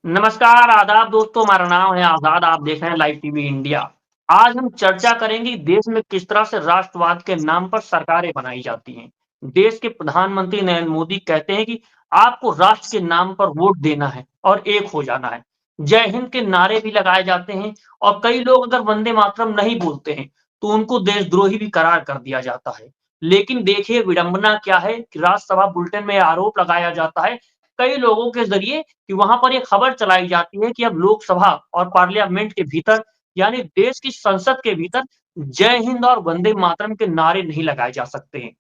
नमस्कार, आदाब दोस्तों, हमारा नाम है आज़ाद, आप देख रहे हैं लाइव टीवी इंडिया। आज हम चर्चा करेंगे देश में किस तरह से राष्ट्रवाद के नाम पर सरकारें बनाई जाती हैं। देश के प्रधानमंत्री नरेंद्र मोदी कहते हैं कि आपको राष्ट्र के नाम पर वोट देना है और एक हो जाना है। जय हिंद के नारे भी लगाए जाते हैं और कई लोग अगर वंदे मातरम नहीं बोलते हैं, तो उनको देशद्रोही भी करार कर दिया जाता है। लेकिन देखिए विडंबना क्या है कि राज्यसभा बुलेटिन में आरोप लगाया जाता है कई लोगों के ज़रिए कि वहाँ पर ये खबर चलाई जाती है कि अब लोकसभा और पार्लियामेंट के भीतर यानी देश की संसद के भीतर जय हिंद और वंदे मातरम के नारे नहीं लगाए जा सकते हैं।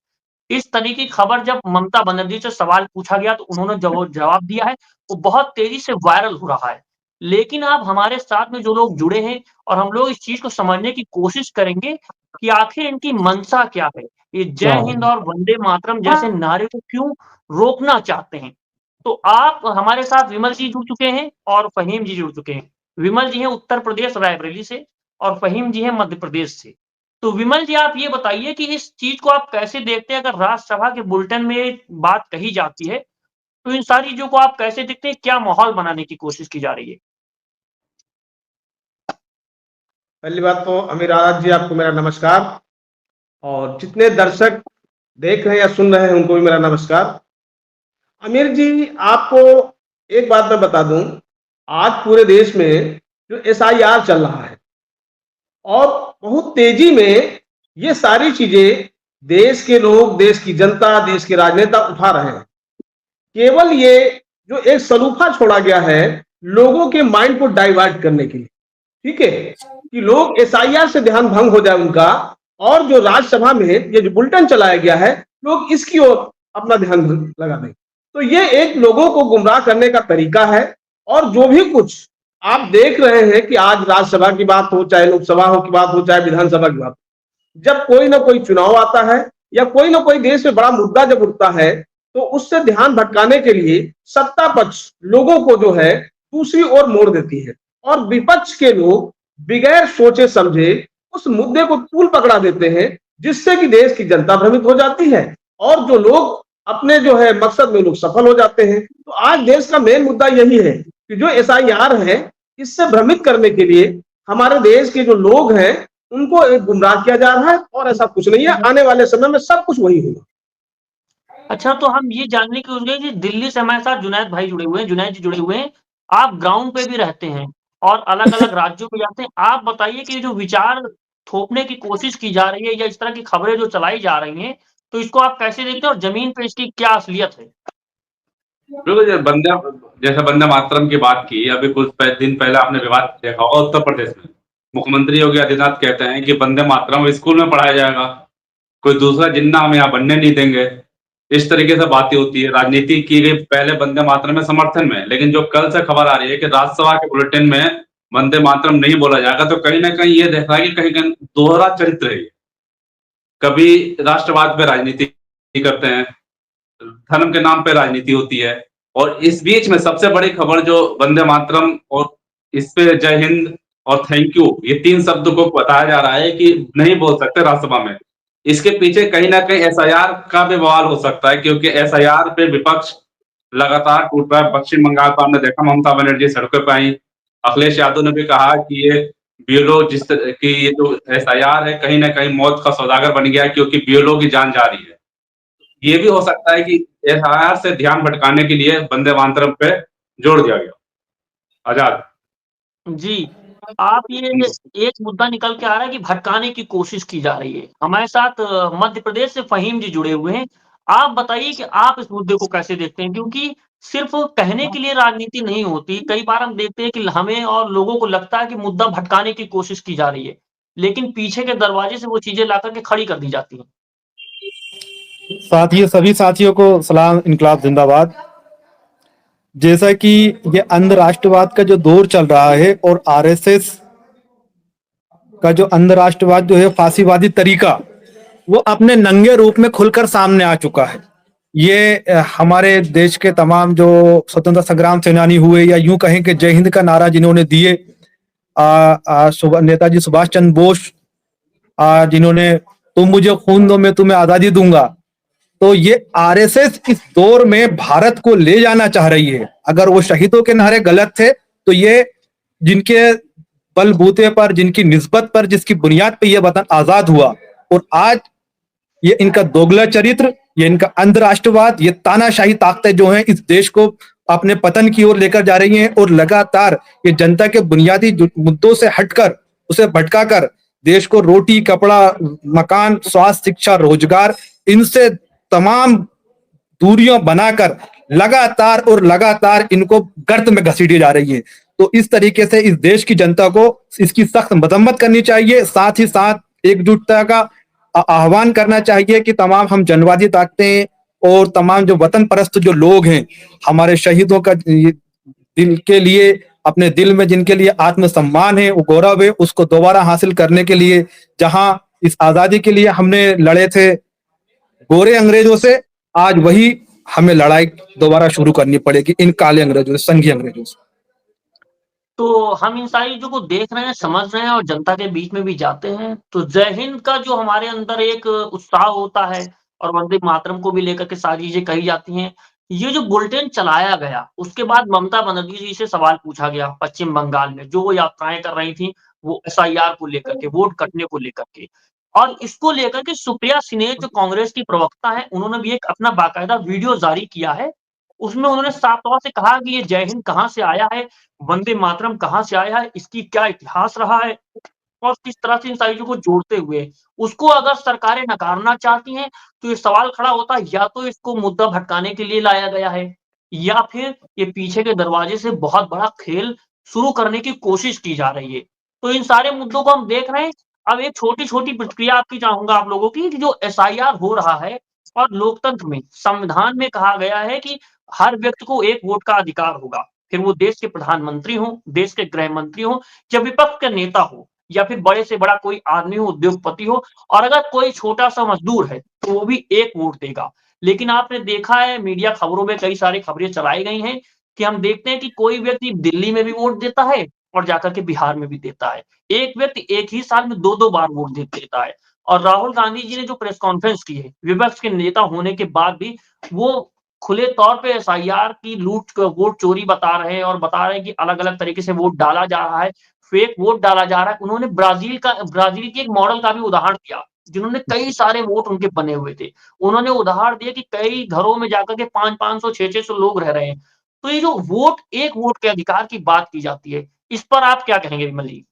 इस तरह की खबर जब ममता बनर्जी से सवाल पूछा गया तो उन्होंने जवाब दिया है, वो बहुत तेज़ी से वायरल हो रहा है। लेकिन अब हमारे साथ में जो लोग जुड़े हैं और हम लोग इस चीज़ को समझने की कोशिश करेंगे कि आखिर इनकी मंशा क्या है? ये क्या जय हिंद और वंदे मातरम जैसे नारे को क्यों रोकना चाहते हैं? तो आप हमारे साथ विमल जी जुड़ चुके हैं और फ़हीम जी जुड़ चुके हैं। विमल जी हैं उत्तर प्रदेश रायबरेली से और फ़हीम जी हैं मध्य प्रदेश से। तो विमल जी आप ये बताइए कि इस चीज़ को आप कैसे देखते हैं? अगर राज्यसभा के बुलेटिन में ये बात कही जाती है, तो इन सारी चीज़ों को आप कैसे देखते हैं? क्या माहौल बनाने की कोशिश की जा रही है? पहली बात तो अमीर आजाद जी आपको मेरा नमस्कार। और जितने दर्शक देख रहे हैं या सुन रहे हैं उनको भी मेरा नमस्कार। अमीर जी, आपको एक बात मैं बता दूं, आज पूरे देश में जो एसआईआर चल रहा है और बहुत तेजी में ये सारी चीजें देश के लोग, देश की जनता, देश के राजनेता उठा रहे हैं। केवल ये जो एक सलूफा छोड़ा गया है लोगों के माइंड को डाइवर्ट करने के लिए, ठीक है, कि लोग एसआईआर से ध्यान भंग हो जाए उनका, और जो राज्यसभा में ये जो बुलेटिन चलाया गया है लोग इसकी ओर अपना ध्यान लगा दें। तो ये एक लोगों को गुमराह करने का तरीका है। और जो भी कुछ आप देख रहे हैं कि आज राज्यसभा की बात हो, चाहे लोकसभा हो की बात हो, चाहे विधानसभा की बात हो, जब कोई ना कोई चुनाव आता है या कोई ना कोई देश में बड़ा मुद्दा जब उठता है, तो उससे ध्यान भटकाने के लिए सत्ता पक्ष लोगों को जो है दूसरी ओर मोड़ देती है और विपक्ष के लोग बिगैर सोचे समझे उस मुद्दे को तूल पकड़ा देते हैं, जिससे कि देश की जनता भ्रमित हो जाती है और जो लोग अपने जो है मकसद में लोग सफल हो जाते हैं। तो आज देश का मेन मुद्दा यही है कि जो एसआईआर है इससे भ्रमित करने के लिए हमारे देश के जो लोग हैं उनको एक गुमराह किया जा रहा है, और ऐसा कुछ नहीं है। आने वाले समय में सब कुछ वही होगा। अच्छा तो हम ये जानने की कोशिश कि दिल्ली से हमारे साथ जुनैद भाई जुड़े हुए हैं, जुनैद जी जुड़े हुए हैं। आप ग्राउंड पे भी रहते हैं और अलग-अलग राज्यों में जाते हैं। आप बताइए कि जो विचार थोपने की कोशिश की जा रही है या इस तरह की खबरें जो चलाई जा रही हैं, तो इसको आप कैसे देखते हैं और ज़मीन पे इसकी क्या असलियत है? बिल्कुल, जैसे वंदे मातरम की बात की, अभी कुछ दिन पहले आपने विवाद देखा होगा उत्तर प्रदेश में। मुख्यमंत्री योगी आदित्यनाथ कहते हैं कि वंदे मातरम स्कूल में पढ़ाया जाएगा, कोई दूसरा जिन्ना हम यहाँ बनने नहीं देंगे। इस तरीके से बातें होती है, राजनीति की गई पहले वंदे मातरम में समर्थन में, लेकिन जो कल से खबर आ रही है कि राज्यसभा के बुलेटिन में वंदे मातरम नहीं बोला जाएगा, तो कहीं न कहीं ये दिख रहा है कि कहीं दोहरा चरित्र है ये। कभी राष्ट्रवाद पे राजनीति करते हैं, धर्म के नाम पे राजनीति होती है, और इस बीच में सबसे बड़ी खबर जो वंदे मातरम और इस पे जय हिंद और थैंक यू, ये 3 शब्द को बताया जा रहा है कि नहीं बोल सकते राज्यसभा में। इसके पीछे कहीं न कहीं एसआईआर का भी बवाल हो सकता है, क्योंकि एसआईआर पे विपक्ष लगातार टूट रहा है। पश्चिम बंगाल को हमने देखा, ममता बनर्जी सड़कों पे आई। अखिलेश यादव ने भी कहा कि ये बीएलओ जिस तरह की ये जो एसआईआर है कहीं न कहीं मौत का सौदागर बन गया है, क्योंकि बीएलओ की जान जा रही है। ये भी हो सकता है कि एसआईआर से ध्यान भटकाने के लिए वंदे मातरम पे जोड़ दिया गया। आजाद। जी, आप ये एक मुद्दा निकल के आ रहा है कि भटकाने की कोशिश की जा रही है। हमारे साथ मध्य प्रदेश से फ़हीम जी जुड़े हुए हैं। आप बताइए कि आप इस मुद्दे को कैसे देखते हैं? क्योंकि सिर्फ़ कहने के लिए राजनीति नहीं होती। कई बार हम देखते हैं कि हमें और लोगों को लगता है कि मुद्दा भटकाने की कोशिश की जा रही है, लेकिन पीछे के दरवाजे से वो चीज़ें ला कर के खड़ी कर दी जाती हैं। साथियों, सभी साथियों को सलाम, इनकलाब जिंदाबाद। जैसा कि ये अंध राष्ट्रवाद का जो दौर चल रहा है और आरएसएस का जो अंध राष्ट्रवाद जो है फांसीवादी तरीका, वो अपने नंगे रूप में खुलकर सामने आ चुका है। ये हमारे देश के तमाम जो स्वतंत्रता संग्राम सेनानी हुए, या यूं कहें कि जय हिंद का नारा जिन्होंने दिए, नेताजी सुभाष चंद्र बोस, जिन्होंने तुम मुझे खून दो मैं तुम्हें आजादी दूंगा, तो ये आरएसएस इस दौर में भारत को ले जाना चाह रही है। अगर वो शहीदों के नारे गलत थे तो ये जिनके बलबूते पर, जिनकी निस्बत पर, जिसकी बुनियाद पे ये वतन आजाद हुआ, और आज ये इनका दोगला चरित्र, ये इनका अंधराष्ट्रवाद, ये तानाशाही ताकतें जो हैं इस देश को अपने पतन की ओर लेकर जा रही हैं, और लगातार ये जनता के बुनियादी मुद्दों से हटकर, उसे भटकाकर देश को रोटी, कपड़ा, मकान, स्वास्थ्य, शिक्षा, रोजगार, इनसे तमाम दूरियां बनाकर लगातार और लगातार इनको गर्त में घसीटी जा रही है। तो इस तरीके से इस देश की जनता को इसकी सख्त मजम्मत करनी चाहिए, साथ ही साथ एकजुटता का आह्वान करना चाहिए कि तमाम हम जनवादी ताकतें और तमाम जो वतन परस्त जो लोग हैं, हमारे शहीदों का दिल के लिए, अपने दिल में जिनके लिए आत्मसम्मान है, वो गौरव है, उसको दोबारा हासिल करने के लिए, जहां इस आजादी के लिए हमने लड़े थे गोरे अंग्रेजों से, आज वही हमें लड़ाई दोबारा शुरू करनी पड़ेगी इन काले अंग्रेजों से, संघी अंग्रेजों से। तो हम इन सारी चीज़ों को देख रहे हैं, समझ रहे हैं और जनता के बीच में भी जाते हैं। तो जय हिंद का जो हमारे अंदर एक उत्साह होता है और वंदे मातरम को भी लेकर के सारी चीज़ें कही जाती हैं। ये जो बुलेटिन चलाया गया, उसके बाद ममता बनर्जी जी से सवाल पूछा गया पश्चिम बंगाल में, जो वो यात्राएँ कर रही थीं, वो एसआईआर को लेकर के, वोट कटने को लेकर के। और इसको लेकर के सुप्रिया सिन्हा जो कांग्रेस की प्रवक्ता हैं, उन्होंने भी एक अपना बाकायदा वीडियो जारी किया है। उसमें उन्होंने साफ तौर से कहा कि ये जय हिंद कहाँ से आया है, वंदे मातरम कहाँ से आया है, इसकी क्या इतिहास रहा है और किस तरह से इन सारी चीज़ों को जोड़ते हुए उसको अगर सरकारें नकारना चाहती हैं, तो ये सवाल खड़ा होता है या तो इसको मुद्दा भटकाने के लिए लाया गया है या फिर ये पीछे के दरवाजे से बहुत बड़ा खेल शुरू करने की कोशिश की जा रही है। तो इन सारे मुद्दों को हम देख रहे हैं। अब एक छोटी-छोटी प्रतिक्रिया आपकी चाहूँगा आप लोगों की कि जो एसआईआर हो रहा है और लोकतंत्र में, संविधान में कहा गया है कि हर व्यक्ति को एक वोट का अधिकार होगा। फिर वो देश के प्रधानमंत्री हों, देश के गृह मंत्री हों या विपक्ष के नेता हो या फिर बड़े से बड़ा कोई आदमी हो, उद्योगपति हो, और अगर कोई छोटा-सा मज़दूर है, तो वो भी एक वोट देगा। लेकिन आपने देखा है मीडिया खबरों में कई सारी खबरें चलाई गई हैं कि हम देखते हैं कि कोई व्यक्ति दिल्ली में भी वोट देता है और जाकर के बिहार में भी देता है। एक व्यक्ति एक ही साल में 2-2 बार वोट दे देता है। और राहुल गांधी जी ने जो प्रेस कॉन्फ्रेंस की है, विपक्ष के नेता होने के बाद भी वो खुले तौर पे एसआईआर की वोट चोरी बता रहे हैं और बता रहे हैं कि अलग-अलग तरीके से वोट डाला जा रहा है, फेक वोट डाला जा रहा है। उन्होंने ब्राज़ील के एक मॉडल का भी उदाहरण दिया, जिन्होंने कई सारे वोट उनके बने हुए थे। उन्होंने उदाहरण दिया कि कई घरों में जाकर के 500-500, 600-600 लोग रह रहे हैं। तो ये जो वोट, एक वोट के अधिकार की बात की जाती है, इस पर आप क्या कहेंगे विमल जी?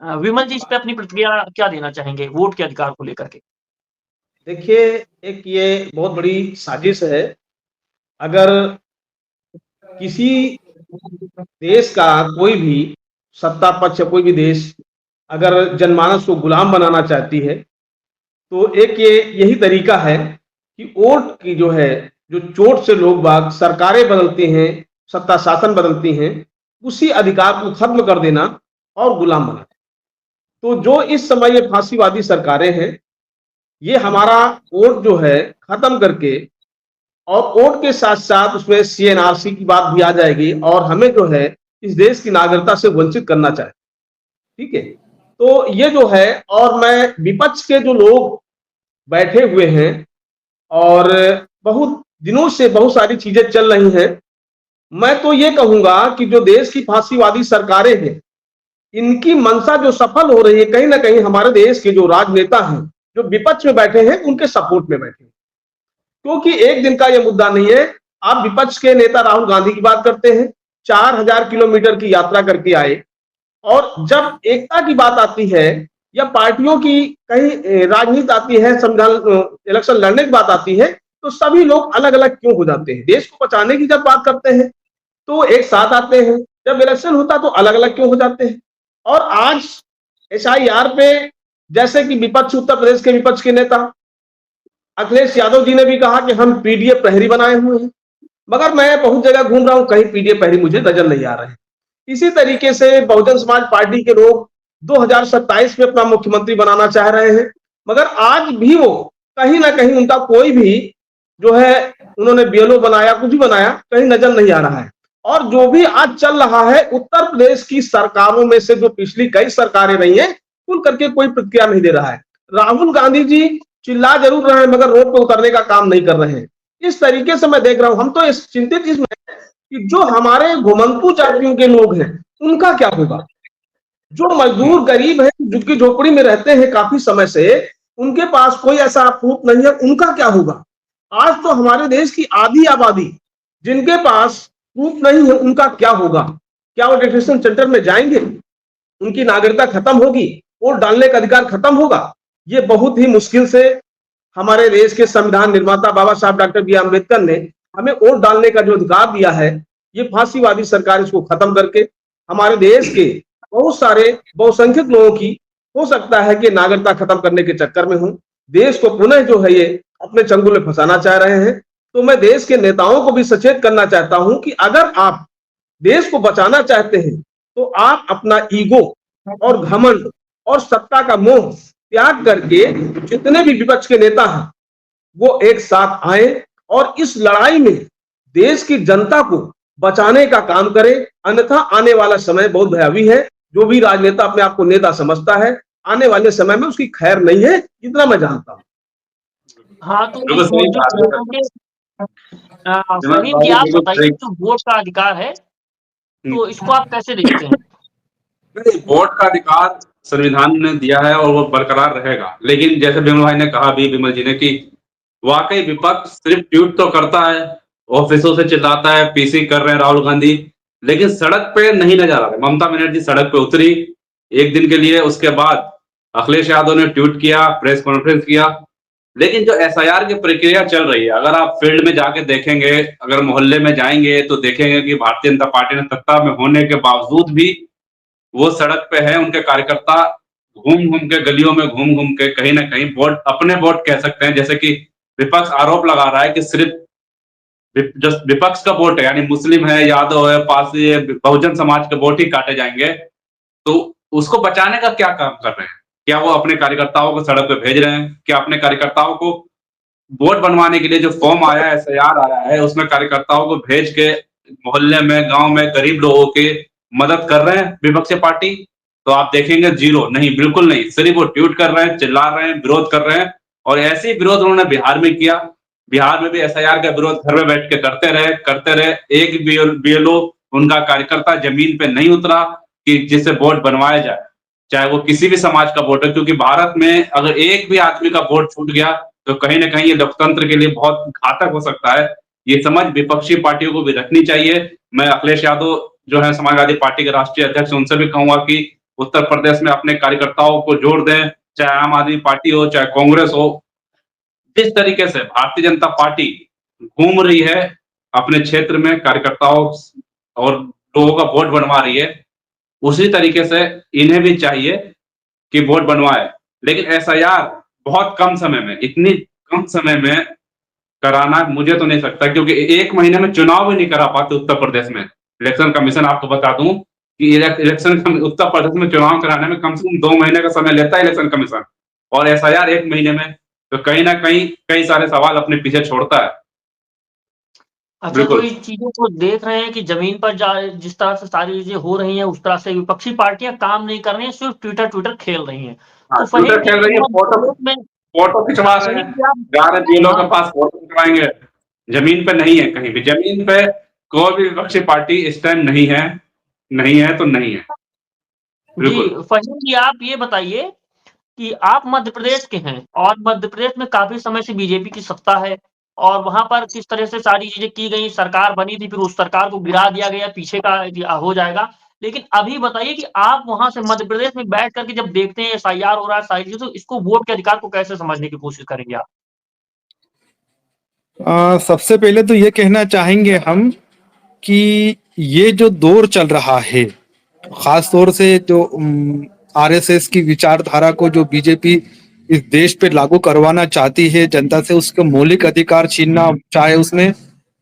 विमल जी इस पे अपनी प्रतिक्रिया क्या देना चाहेंगे वोट के अधिकार को लेकर के? देखिए, एक ये बहुत बड़ी साजिश है। अगर किसी देश का कोई भी सत्ता पक्ष या कोई भी देश अगर जनमानस को गुलाम बनाना चाहती है, तो एक ये यही तरीका है कि वोट की जो है, जो चोट से लोग बाग सरकारें बदलते हैं, सत्ता शासन बदलती हैं, उसी अधिकार को खत्म कर देना और गुलाम बनाना। तो जो इस समय ये फांसीवादी सरकारें हैं, ये हमारा वोट जो है खत्म करके, और वोट के साथ साथ उसमें सीएनआरसी की बात भी आ जाएगी और हमें जो है इस देश की नागरिकता से वंचित करना चाहे। ठीक है, तो ये जो है, और मैं विपक्ष के जो लोग बैठे हुए हैं और बहुत दिनों से बहुत सारी चीजें चल रही हैं, मैं तो ये कहूंगा कि जो देश की फांसीवादी सरकारें हैं, इनकी मंशा जो सफल हो रही है, कहीं ना कहीं हमारे देश के जो राजनेता हैं, जो विपक्ष में बैठे हैं, उनके सपोर्ट में बैठे हैं। क्योंकि एक दिन का यह मुद्दा नहीं है। आप विपक्ष के नेता राहुल गांधी की बात करते हैं, 4000 किलोमीटर की यात्रा करके आए, और जब एकता की बात आती है या पार्टियों की कहीं राजनीति आती है, संविधान इलेक्शन लड़ने की बात आती है, तो सभी लोग अलग अलग क्यों हो जाते हैं? देश को बचाने की जब बात करते हैं तो एक साथ आते हैं, जब इलेक्शन होता तो अलग अलग क्यों हो जाते हैं? और आज एसआईआर पे जैसे कि विपक्ष, उत्तर प्रदेश के विपक्ष के नेता अखिलेश यादव जी ने भी कहा कि हम पीडीएफ प्रहरी बनाए हुए हैं, मगर मैं बहुत जगह घूम रहा हूं, कहीं पीडीएफ प्रहरी मुझे नजर नहीं आ रहे हैं। इसी तरीके से बहुजन समाज पार्टी के लोग 2027 में अपना मुख्यमंत्री बनाना चाह रहे हैं, मगर आज भी वो कहीं ना कहीं उनका कोई भी जो है, उन्होंने बीएलओ बनाया, कुछ भी बनाया, कहीं नजर नहीं आ रहा है। और जो भी आज चल रहा है, उत्तर प्रदेश की सरकारों में से जो पिछली कई सरकारें रही हैं, खुल करके कोई प्रतिक्रिया नहीं दे रहा है। राहुल गांधी जी चिल्ला जरूर रहे हैं मगर रोड पे उतरने का काम नहीं कर रहे हैं। इस तरीके से मैं देख रहा हूं, हम तो इस चिंतित इसमें हैं कि जो हमारे घुमंतु जातियों के लोग हैं उनका क्या होगा। जो मजदूर गरीब है, झुग्गी झोपड़ी में रहते हैं काफी समय से, उनके पास कोई ऐसा प्रूफ नहीं है, उनका क्या होगा। आज तो हमारे देश की आधी आबादी जिनके पास प्रूफ नहीं है उनका क्या होगा। क्या वो डिटेंशन सेंटर में जाएंगे, उनकी नागरिकता खत्म होगी, वोट डालने का अधिकार खत्म होगा। ये बहुत ही मुश्किल से हमारे देश के संविधान निर्माता बाबा साहब डॉक्टर बी आम्बेडकर ने हमें वोट डालने का जो अधिकार दिया है, ये फांसीवादी सरकार इसको खत्म करके हमारे देश के बहुत सारे बहुसंख्यक लोगों की हो सकता है कि नागरिकता खत्म करने के चक्कर में हूं, देश को पुनः जो है ये अपने चंगुल में फंसाना चाह रहे हैं। तो मैं देश के नेताओं को भी सचेत करना चाहता हूं कि अगर आप देश को बचाना चाहते हैं तो आप अपना ईगो और घमंड और सत्ता का मोह त्याग करके जितने भी विपक्ष के नेता हैं वो एक साथ आए और इस लड़ाई में देश की जनता को बचाने का काम करें। अन्यथा आने वाला समय बहुत भयावह है। जो भी राजनेता अपने आप को नेता समझता है, आने वाले समय में उसकी खैर नहीं है, इतना मैं जानता हूं। हाँ, तो बिल्कुल इस सही बात है। वोटों के फहीम जी, आप बताइए जो वोट का अधिकार है तो इसको आप कैसे देखते हैं? नहीं, वोट का अधिकार संविधान ने दिया है और वो बरकरार रहेगा। लेकिन जैसे विमल भाई ने कहा भी, विमल जी ने, कि वाकई विपक्ष सिर्फ ट्वीट तो करता है, ऑफिसों से चिल्लाता है, पीसी कर रहे हैं राहुल गांधी, लेकिन सड़क पे नहीं नजर आ रहे। ममता बनर्जी सड़क पे उतरी एक दिन के लिए, उसके बाद अखिलेश यादव ने ट्वीट किया, प्रेस कॉन्फ्रेंस किया। लेकिन जो एसआईआर की प्रक्रिया चल रही है, अगर आप फील्ड में जाके देखेंगे, अगर मोहल्ले में जाएंगे तो देखेंगे कि भारतीय जनता पार्टी ने सत्ता में होने के बावजूद भी वो सड़क पे है, उनके कार्यकर्ता घूम घूम के, गलियों में घूम घूम के कहीं ना कहीं वोट, अपने वोट कह सकते हैं। जैसे कि विपक्ष आरोप लगा रहा है कि सिर्फ जो विपक्ष का वोट है, यानी मुस्लिम है, यादव है, पारसी है, बहुजन समाज के वोट ही काटे जाएंगे, तो उसको बचाने का क्या काम कर रहे हैं? क्या वो अपने कार्यकर्ताओं को सड़क पे भेज रहे हैं? क्या अपने कार्यकर्ताओं को वोट बनवाने के लिए जो फॉर्म आया है, एसआईआर आया है, उसमें कार्यकर्ताओं को भेज के मोहल्ले में, गांव में गरीब लोगों की मदद कर रहे हैं विपक्षी पार्टी? तो आप देखेंगे जीरो, नहीं, बिल्कुल नहीं। सिर्फ वो ट्वीट कर रहे हैं, चिल्ला रहे हैं, विरोध कर रहे हैं। और ऐसे ही विरोध उन्होंने बिहार में किया। बिहार में भी एसआईआर का विरोध घर में बैठ के करते रहे। एक बीएलओ, उनका कार्यकर्ता जमीन पे नहीं उतरा कि जिससे वोट बनवाया जाए, चाहे वो किसी भी समाज का वोट है। क्योंकि भारत में अगर एक भी आदमी का वोट छूट गया तो कहीं ना कहीं ये लोकतंत्र के लिए बहुत घातक हो सकता है। ये समझ विपक्षी पार्टियों को भी रखनी चाहिए। मैं अखिलेश यादव जो है समाजवादी पार्टी के राष्ट्रीय अध्यक्ष, उनसे भी कहूंगा कि उत्तर प्रदेश में अपने कार्यकर्ताओं को जोड़ दें, चाहे आम आदमी पार्टी हो, चाहे कांग्रेस हो। जिस तरीके से भारतीय जनता पार्टी घूम रही है अपने क्षेत्र में, कार्यकर्ताओं और लोगों का वोट बनवा रही है, उसी तरीके से इन्हें भी चाहिए कि वोट बनवाए। लेकिन एसआईआर बहुत कम समय में, इतनी कम समय में कराना मुझे तो नहीं सकता, क्योंकि एक महीने में चुनाव भी नहीं करा पाते उत्तर प्रदेश में। इलेक्शन कमीशन, आपको बता दूं कि उत्तर प्रदेश में चुनाव कराने में कम से कम 2 महीने का समय लेता है इलेक्शन कमीशन, और एसआईआर 1 महीने में। तो कहीं ना कहीं कई सारे सवाल अपने पीछे छोड़ता है। अच्छा, तो इस चीजों को देख रहे हैं कि जमीन पर जिस तरह से सारी चीजें हो रही हैं, उस तरह से विपक्षी पार्टियां काम नहीं कर रही हैं, सिर्फ ट्विटर खेल रही हैं। हाँ, तो ट्विटर खेल रही है, फोटो खिंचवा रहे हैं, जा रहे बीएलओ के पास फोटो खिंचवाएंगे। जमीन पे नहीं है, कहीं भी जमीन पे कोई भी विपक्षी पार्टी इस टाइम नहीं है। नहीं है तो नहीं है। जी फहीम जी, आप ये बताइए कि आप मध्य प्रदेश के हैं और मध्य प्रदेश में काफी समय से बीजेपी की सत्ता है, और वहां पर किस तरह से सारी चीजें की गई, सरकार बनी थी, फिर उस सरकार को गिरा दिया गया, पीछे का हो जाएगा। लेकिन अभी बताइए कि आप वहां से मध्य प्रदेश में बैठ करके जब देखते हैं एसआईआर हो रहा है, सारी चीजें, तो इसको वोट के अधिकार को कैसे समझने की कोशिश करेंगे आप? सबसे पहले तो ये कहना चाहेंगे हम कि ये जो दौर चल रहा है, खास तौर से जो आरएसएस की विचारधारा को जो बीजेपी इस देश पे लागू करवाना चाहती है, जनता से उसके मौलिक अधिकार छीनना, चाहे उसमें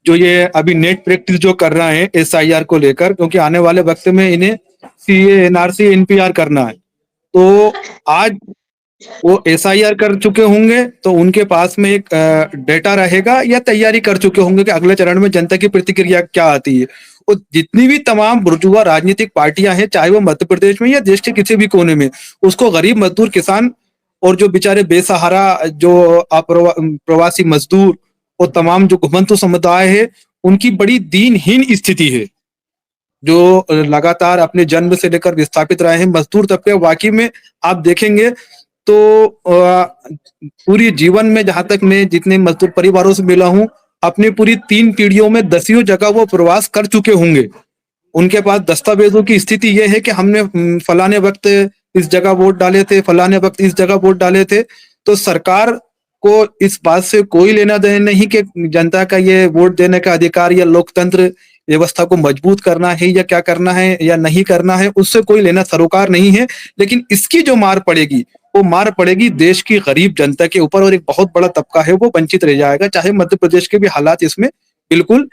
जो ये अभी नेट प्रैक्टिस जो कर रहे हैं एसआईआर को लेकर, क्योंकि आने वाले वक्त में इन्हें सीए, एनआरसी, एनपीआर करना है। तो आज वो एसआईआर कर चुके होंगे तो उनके पास में एक डेटा रहेगा या तैयारी कर चुके होंगे कि अगले चरण में जनता की प्रतिक्रिया क्या आती है। और जितनी भी तमाम बुर्जुआ राजनीतिक पार्टियां हैं, चाहे वो मध्य प्रदेश में या देश के किसी भी कोने में, उसको गरीब मजदूर किसान और जो बेचारे बेसहारा जो प्रवासी मजदूर और तमाम जो घुमंतु समुदाय है, उनकी बड़ी दीनहीन स्थिति है, जो लगातार अपने जन्म से लेकर विस्थापित रहे हैं। मजदूर तबके वाकई में आप देखेंगे तो पूरी जीवन में जहां तक मैं जितने मजदूर परिवारों से मिला हूं, अपनी पूरी 3 पीढ़ियों में दसियों जगह वो प्रवास कर चुके होंगे। उनके पास दस्तावेजों की स्थिति ये है कि हमने फलाने वक्त इस जगह वोट डाले थे, फलाने वक्त इस जगह वोट डाले थे। तो सरकार को इस बात से कोई लेना देना नहीं कि जनता का ये वोट देने का अधिकार या लोकतंत्र व्यवस्था को मजबूत करना है या क्या करना है या नहीं करना है, उससे कोई लेना सरोकार नहीं है। लेकिन इसकी जो मार पड़ेगी, वो मार पड़ेगी देश की गरीब जनता के ऊपर, और एक बहुत बड़ा तबका है वो वंचित रह जाएगा। चाहे मध्य प्रदेश के भी हालात इसमें बिल्कुल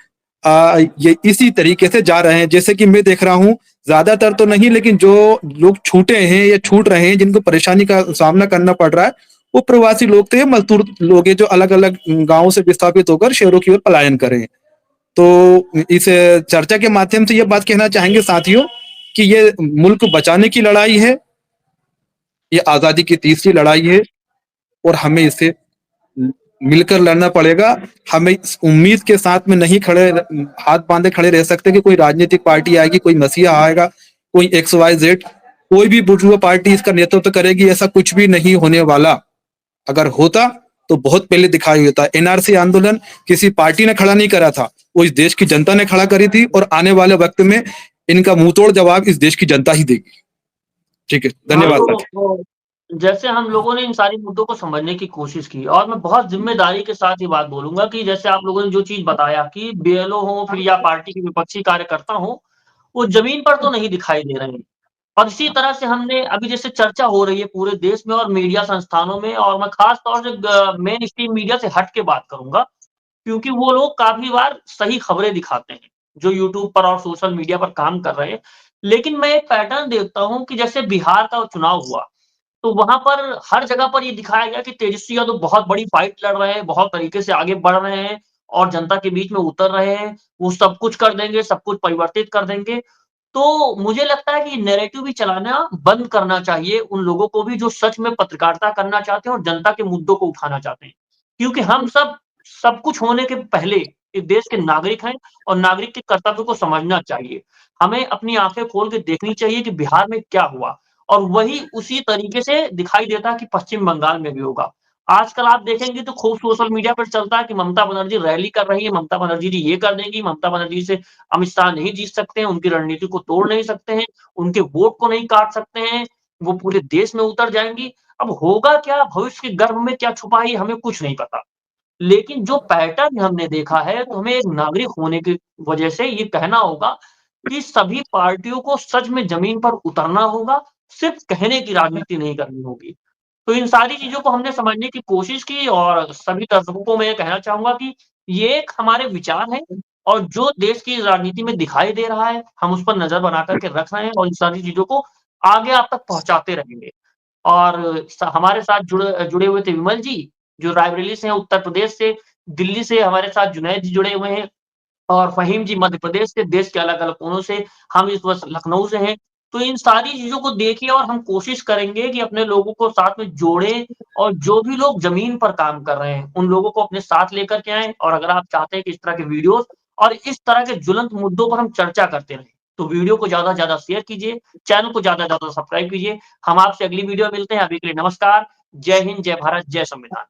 ये इसी तरीके से जा रहे हैं। जैसे कि मैं देख रहा हूँ, ज्यादातर तो नहीं लेकिन जो लोग छूटे हैं या छूट रहे हैं, जिनको परेशानी का सामना करना पड़ रहा है, वो प्रवासी लोग थे, मजदूर लोग हैं जो अलग अलग गांवों से विस्थापित होकर शहरों की ओर पलायन करें। तो इस चर्चा के माध्यम से ये बात कहना चाहेंगे साथियों कि ये मुल्क बचाने की लड़ाई है, ये आजादी की तीसरी लड़ाई है, और हमें इसे मिलकर लड़ना पड़ेगा। हमें इस उम्मीद के साथ में नहीं खड़े, हाथ बांधे खड़े रह सकते कि कोई राजनीतिक पार्टी आएगी, कोई मसीहा आएगा, कोई एक्स वाई जेड, कोई भी बुर्जुआ पार्टी इसका नेतृत्व करेगी, ऐसा कुछ भी नहीं होने वाला। अगर होता तो बहुत पहले दिखाई होता। एनआरसी आंदोलन किसी पार्टी ने खड़ा नहीं करा था, वो इस देश की जनता ने खड़ा करी थी, और आने वाले वक्त में इनका मुंहतोड़ जवाब इस देश की जनता ही देगी। ठीक है, हाँ, धन्यवाद साथी। जैसे हम लोगों ने इन सारे मुद्दों को समझने की कोशिश की और मैं बहुत ज़िम्मेदारी के साथ ये बात बोलूँगा कि जैसे आप लोगों ने जो चीज़ बताया कि बीएलओ हो फिर या पार्टी के विपक्षी कार्यकर्ता हो, वो ज़मीन पर तो नहीं दिखाई दे रहे हैं। और इसी तरह से हमने अभी जैसे चर्चा हो रही है पूरे देश में और मीडिया संस्थानों में और मैं ख़ास तौर से मेन स्ट्रीम मीडिया से हट के बात करूँगा, क्योंकि वो लोग काफ़ी बार सही खबरें दिखाते हैं, जो यूट्यूब पर और सोशल मीडिया पर काम कर रहे हैं। लेकिन मैं एक पैटर्न देखता हूँ कि जैसे बिहार का चुनाव हुआ, तो वहाँ पर हर जगह पर ये दिखाया गया कि तेजस्वी यादव बहुत बड़ी फाइट लड़ रहे हैं, बहुत तरीके से आगे बढ़ रहे हैं और जनता के बीच में उतर रहे हैं। वो सब कुछ कर देंगे, सब कुछ परिवर्तित कर देंगे। तो मुझे लगता है कि नैरेटिव भी चलाना बंद करना चाहिए उन लोगों को भी जो सच में पत्रकारिता करना चाहते हैं और जनता के मुद्दों को उठाना चाहते हैं। क्योंकि हम सब कुछ होने के पहले इस देश के नागरिक हैं और नागरिक के कर्तव्य को समझना चाहिए। हमें अपनी आँखें खोल के देखनी चाहिए कि बिहार में क्या हुआ और वही उसी तरीके से दिखाई देता है कि पश्चिम बंगाल में भी होगा। आजकल आप देखेंगे तो खूब सोशल मीडिया पर चलता है कि ममता बनर्जी रैली कर रही है, ममता बनर्जी जी ये कर देंगी, ममता बनर्जी से अमित शाह नहीं जीत सकते हैं, उनकी रणनीति को तोड़ नहीं सकते हैं, उनके वोट को नहीं काट सकते हैं, वो पूरे देश में उतर जाएँगी। अब होगा क्या, भविष्य के गर्भ में क्या छुपा है, ये हमें कुछ नहीं पता। लेकिन जो पैटर्न हमने देखा है, तो हमें एक नागरिक होने की वजह से ये कहना होगा कि सभी पार्टियों को सच में ज़मीन पर उतरना होगा, सिर्फ़ कहने की राजनीति नहीं करनी होगी। तो इन सारी चीज़ों को हमने समझने की कोशिश की और सभी दर्शकों को मैं ये कहना चाहूँगा कि ये एक हमारे विचार हैं और जो देश की राजनीति में दिखाई दे रहा है, हम उस पर नज़र बना कर के रख रहे हैं और इन सारी चीज़ों को आगे आप तक पहुँचाते रहेंगे। और हमारे साथ जुड़े जुड़े हुए थे विमल जी, जो रायबरेली से हैं उत्तर प्रदेश से, दिल्ली से हमारे साथ जुनैद जी जुड़े हुए हैं और फ़हीम जी मध्य प्रदेश से, देश के अलग-अलग कोनों से, हम इस वक़्त लखनऊ से हैं। तो इन सारी चीज़ों को देखिए और हम कोशिश करेंगे कि अपने लोगों को साथ में जोड़ें और जो भी लोग ज़मीन पर काम कर रहे हैं, उन लोगों को अपने साथ लेकर के आएँ और अगर आप चाहते हैं कि इस तरह के वीडियोज़ और इस तरह के ज्वलंत मुद्दों पर हम चर्चा करते रहें, तो वीडियो को ज़्यादा से ज़्यादा शेयर कीजिए, चैनल को ज़्यादा से ज़्यादा सब्सक्राइब कीजिए। हम आपसे अगली वीडियो में मिलते हैं, अभी के लिए नमस्कार। जय हिंद, जय भारत, जय संविधान।